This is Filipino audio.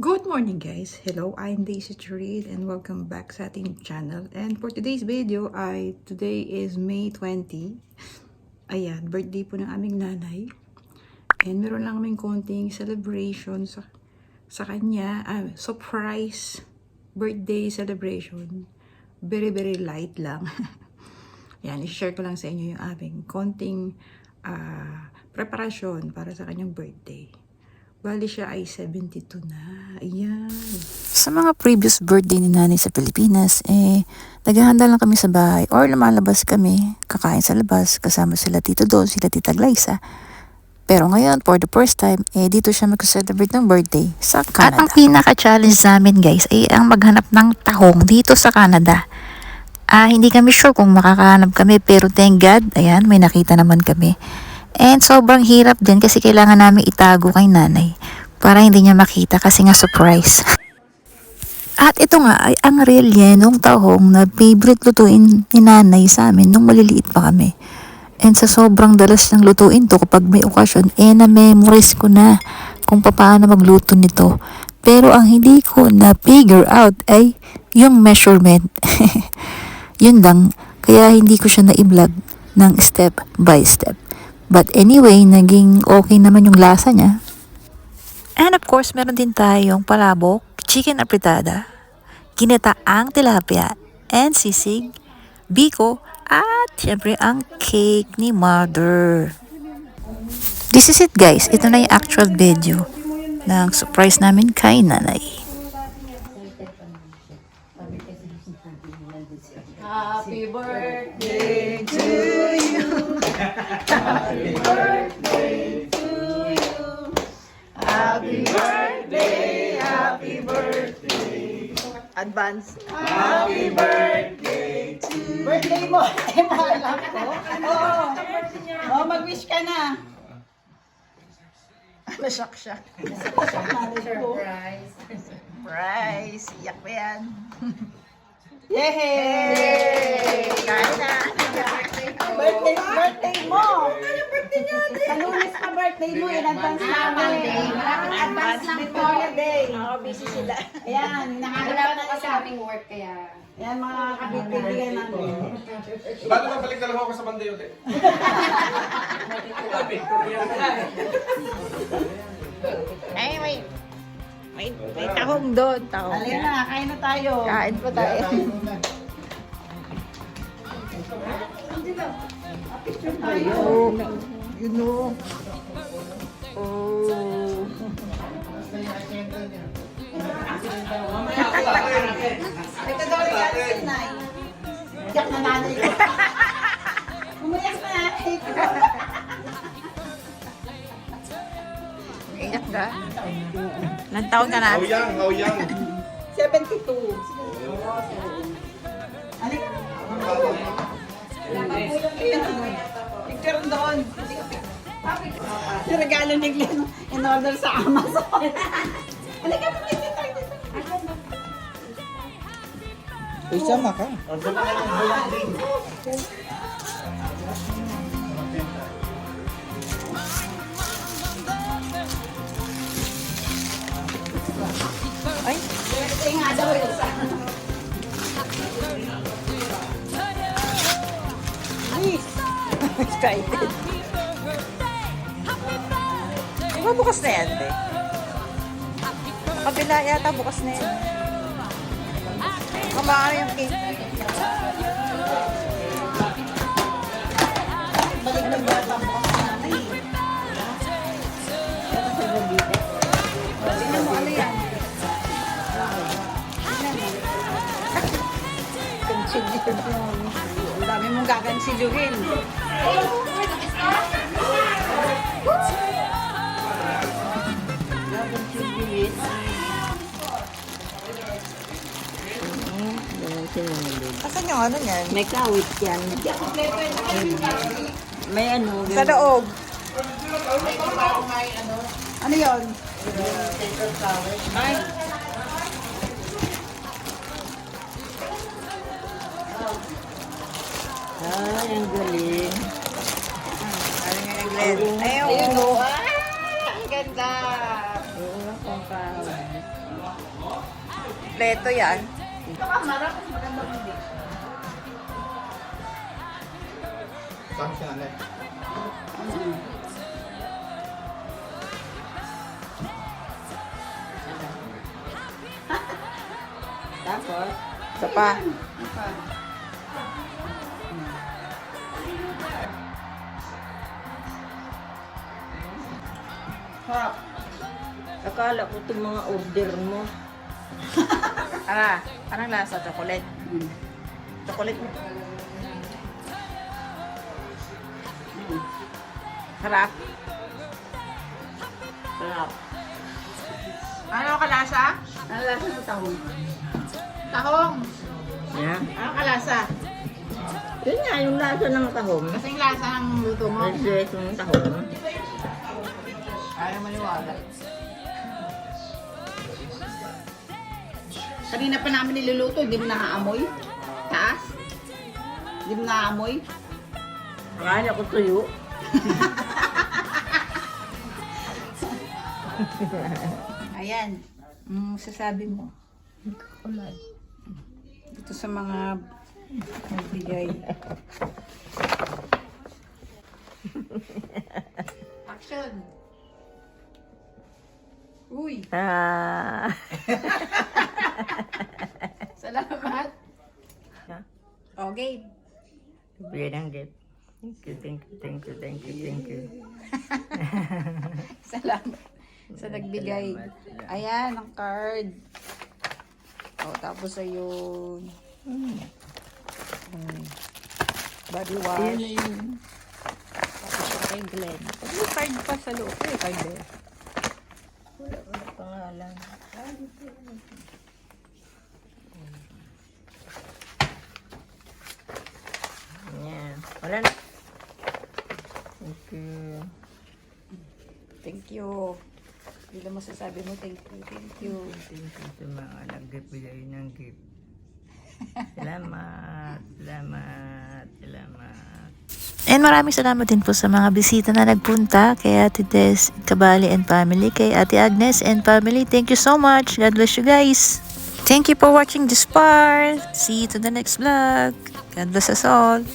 Good morning guys! Hello, I'm Daisy Churid and welcome back sa ating channel. And for today's video today is May 20. Ayan, birthday po ng aming nanay. And meron lang kaming konting celebration sa kanya. Surprise birthday celebration. Very light lang. Ayan, i-share ko lang sa inyo yung aming konting preparasyon para sa kanyang birthday. Bali siya ay 72 na. Ayan. Sa mga previous birthday ni nanay sa Pilipinas, naghahanda lang kami sa bahay or lumalabas kami, kakain sa labas, kasama sila Tito Don, sila Tita Glyza. Pero ngayon, for the first time, dito siya mag-celebrate ng birthday sa Canada. At ang pinaka-challenge namin guys ay ang maghanap ng tahong dito sa Canada. Hindi kami sure kung makakahanap kami pero thank God, ayan, may nakita naman kami. And sobrang hirap din kasi kailangan namin itago kay nanay para hindi niya makita kasi nga surprise. At ito nga ay ang rellenong tahong na favorite lutuin ni nanay sa amin nung maliliit pa kami. And sa sobrang dalas ng lutuin to kapag may okasyon, na-memorize ko na kung paano magluto nito. Pero ang hindi ko na-figure out ay yung measurement. Yun lang, kaya hindi ko siya na-i-vlog ng step by step. But anyway, naging okay naman yung lasa niya. And of course, meron din tayong palabok, chicken apritada, ginataang tilapia, and sisig, biko, at syempre ang cake ni mother. This is it guys. Ito na yung actual video ng surprise namin kay nanay. Happy birthday to you. Happy birthday to you. Happy birthday, happy birthday. Advance. Happy birthday to you. Birthday mo. Mahal ko. Oo. Mag-wish ka na. Nashock siya. Surprise. Surprise. Iyak pa yan. Yay! Kain na. Birthday mo! Ano birthday niya? Sa Lunes pa birthday mo, in advance namin. Advance lang po. Day. Oo, busy sila. Ayan, Wala nakakita po na kasi isa. kaming work kaya. Ayan, mga kabibigyan namin. Bago na balik na lang ako sa banday ulit. Ay, may tahong doon. Tahong. Alin na, kain na tayo. Kain pa tayo. Oh, you know. Oh. Ito daw rin yan, sinay. Iyak na nanay ko. Umayak na nanay ko. Iyak ka? Ilang taon ka na? Hawyang. 72. Alin? Picture doon. Regalo ni Glenn in order sa Amazon. Halika, picture tayo dito. Sama ka. Birthday nga daw yun sa... Excited. Diba bukas na yan, be? Kabila yata bukas na yan. Kumakaano yung cake? Balik ng bata mo kasi nanay. Tingnan mo, ano yan? Consider. Ang dami mong kakansiluhin. Asan yung ano niyan? May kawit yan. May ano. Sa loob. Ano yun? Ay, ang galing. Ano nga yung Glenn? Ayun. Ayun o. Ang ganda. Oo, kung kawit. Kompleto yan. Ito ka, marap. Maganda hindi. Saan si nanay? Tapos, Isa pa. harap. Akala ko itong mga order mo. Anong lasa? Chocolate? Chocolate mo. Sarap. Sarap. Ano kalasa? Ang lasa ng tahong. Tahong. Yeah. Ano kalasa? Yun nga, yung lasa ng tahong. Kasing lasa ng luto mo. Fresh yung tahong. Ayaw maniwala. Kanina pa namin niluluto, hindi mo nakaamoy. Taas? Hindi mo nakaamoy. Akala ko tuyo. Ayan. Sasabi mo. Dito sa mga nagbigay. Action! Uy! Ah. Salamat! Okay. Bigyan ng gift. Thank you. Salamat sa nagbigay. Ayan, ang card. O, tapos ayun. Body wash. Tapos yung kay Glenn. May card pa sa loob. May card there. Wala pangalan. Yan. Wala na. Thank you. Thank you. Hindi lang masasabi mo, thank you. Thank you sa mga nagbibigay ng gift. Salamat. And maraming salamat din po sa mga bisita na nagpunta kay Ate Des Cabali and family, kay Ate Agnes and family. Thank you so much. God bless you guys. Thank you for watching this part. See you to the next vlog. God bless us all.